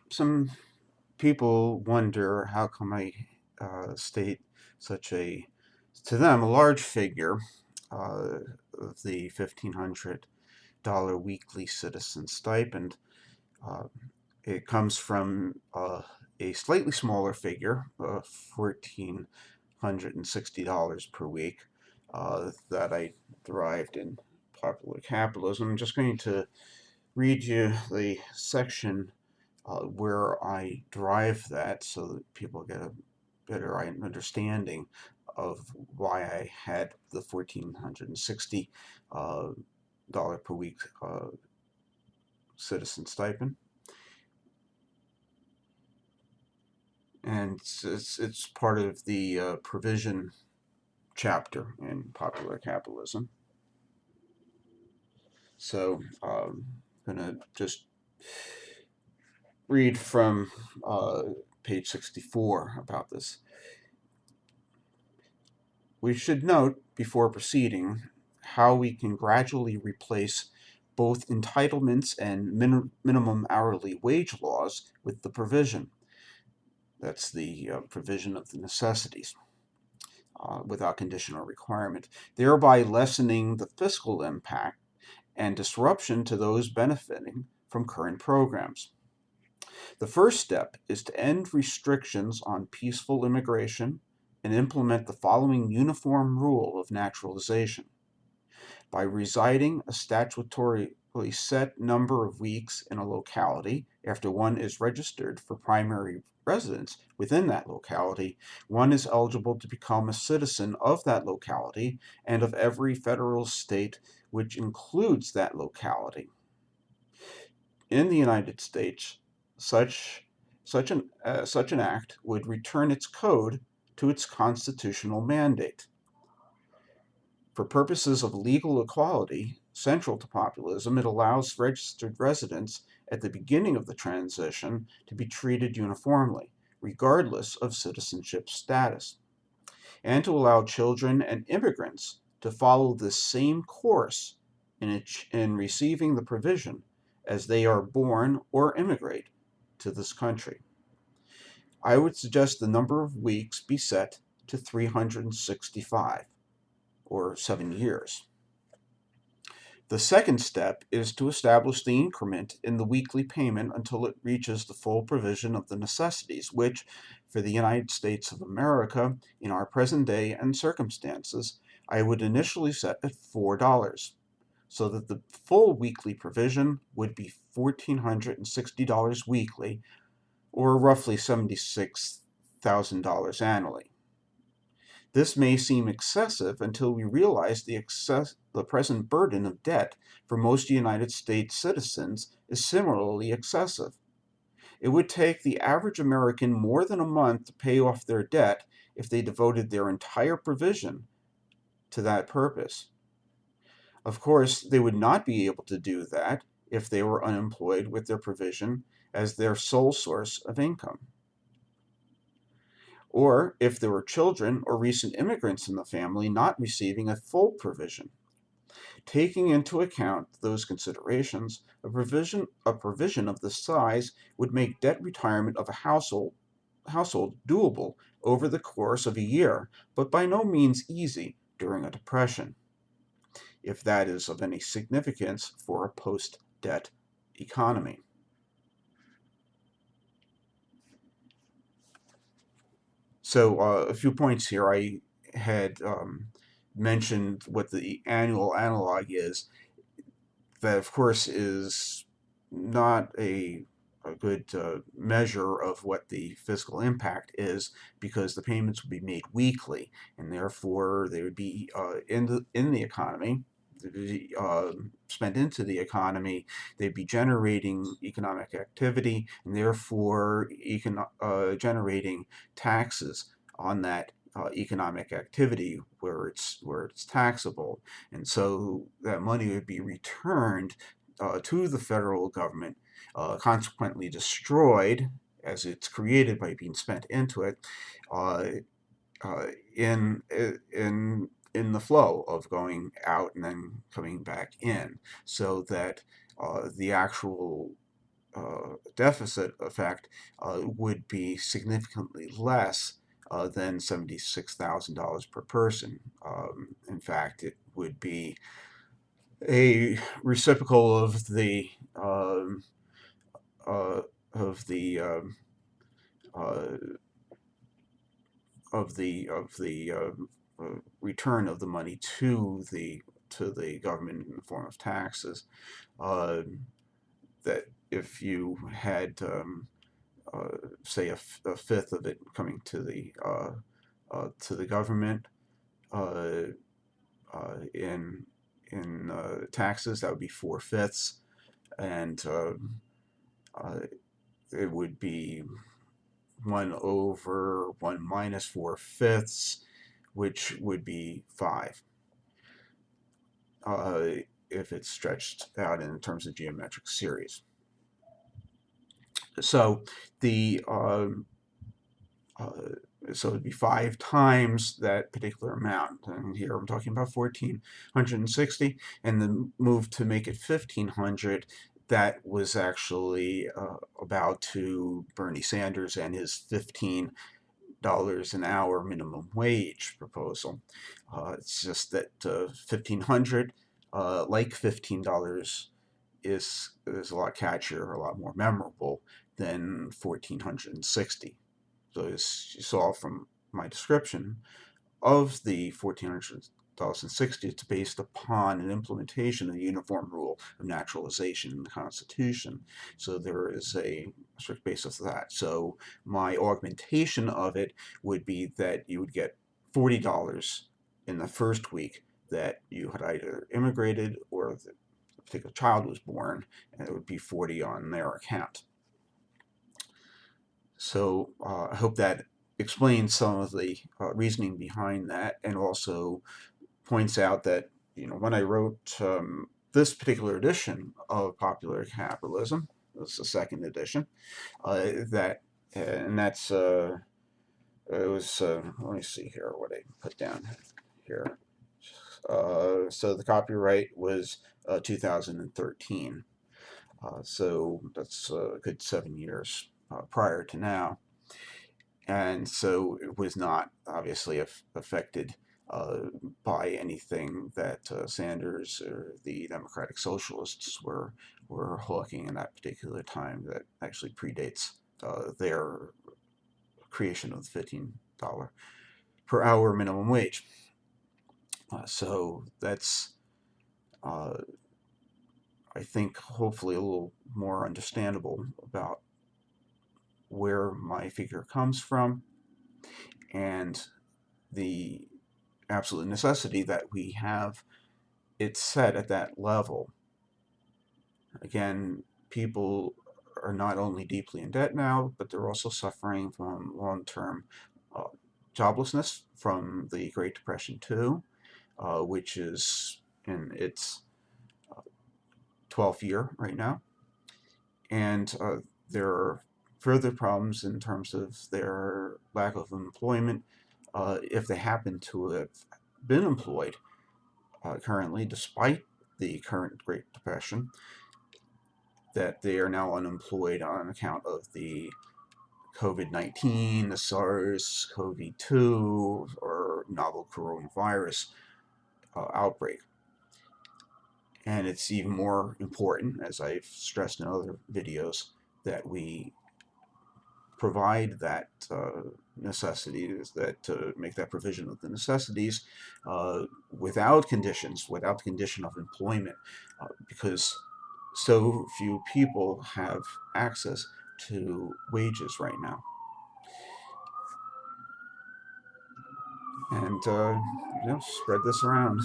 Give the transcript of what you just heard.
Some people wonder how come I state such a, to them, a large figure of the $1,500 weekly citizen stipend. Uh, it comes from a slightly smaller figure, $1,460 per week, that I derived in Popular Capitalism. I'm just going to read you the section where I derive that so that people get a better understanding of why I had the $1,460 per week citizen stipend. And it's part of the provision chapter in Popular Capitalism. So I'm going to just read from page 64 about this. We should note, before proceeding, how we can gradually replace both entitlements and minimum hourly wage laws with the provision. That's the provision of the necessities without condition or requirement, thereby lessening the fiscal impact and disruption to those benefiting from current programs. The first step is to end restrictions on peaceful immigration and implement the following uniform rule of naturalization. By residing a statutorily set number of weeks in a locality after one is registered for primary residence within that locality, one is eligible to become a citizen of that locality and of every federal state which includes that locality. In the United States, such an act would return its code to its constitutional mandate. For purposes of legal equality, central to populism, it allows registered residents at the beginning of the transition to be treated uniformly, regardless of citizenship status, and to allow children and immigrants to follow the same course in receiving the provision as they are born or immigrate to this country. I would suggest the number of weeks be set to 365, or 7 years. The second step is to establish the increment in the weekly payment until it reaches the full provision of the necessities, which, for the United States of America, in our present day and circumstances, I would initially set at $4, so that the full weekly provision would be $1,460 weekly, or roughly $76,000 annually. This may seem excessive until we realize the present burden of debt for most United States citizens is similarly excessive. It would take the average American more than a month to pay off their debt if they devoted their entire provision to that purpose. Of course, they would not be able to do that if they were unemployed with their provision as their sole source of income, or if there were children or recent immigrants in the family not receiving a full provision. Taking into account those considerations, a provision of this size would make debt retirement of a household doable over the course of a year, but by no means easy during a depression, if that is of any significance for a post-debt economy. So a few points here. I had mentioned what the annual analog is. That, of course, is not a good measure of what the fiscal impact is, because the payments would be made weekly, and therefore they would be in the economy, spent into the economy. They'd be generating economic activity, and therefore generating taxes on that economic activity where it's taxable, and so that money would be returned to the federal government, consequently destroyed as it's created by being spent into it, uh, uh, in the flow of going out and then coming back in, so that the actual deficit effect would be significantly less than $76,000 per person. In fact, it would be a reciprocal um, uh, of the uh, return of the money to the government in the form of taxes. Uh, that if you had say a fifth of it coming to the government uh, in taxes, that would be 4/5, and uh, it would be 1/1 minus 4/5, which would be 5. Uh, if it's stretched out in terms of geometric series. So the uh, so it'd be 5 times that particular amount. And here I'm talking about 1,460, and the move to make it 1,500. That was actually about to Bernie Sanders and his $15 an hour minimum wage proposal. It's just that 1,500, like $15, is a lot catchier, a lot more memorable than 1,460. So as you saw from my description of the $1,460, it's based upon an implementation of the Uniform Rule of Naturalization in the Constitution. So there is a strict basis of that. So my augmentation of it would be that you would get $40 in the first week that you had either immigrated or the particular child was born, and it would be 40 on their account. So I hope that explains some of the reasoning behind that, and also points out that when I wrote this particular edition of Popular Capitalism, this is the second edition, that and that's it was let me see here what I put down here. So the copyright was 2013. So that's a good 7 years prior to now. And so it was not obviously affected uh, by anything that Sanders or the Democratic Socialists were hawking in that particular time. That actually predates their creation of the $15 per hour minimum wage. So that's uh, I think hopefully a little more understandable about where my figure comes from and the absolute necessity that we have it set at that level. Again, people are not only deeply in debt now, but they're also suffering from long-term uh, joblessness from the Great Depression too, which is in its 12th year right now. And there are further problems in terms of their lack of employment if they happen to have been employed currently, despite the current Great Depression, that they are now unemployed on account of the COVID-19, the SARS-CoV-2, or novel coronavirus outbreak. And it's even more important, as I've stressed in other videos, that we provide that necessities, that make that provision of the necessities without conditions, without the condition of employment, because so few people have access to wages right now. And spread this around.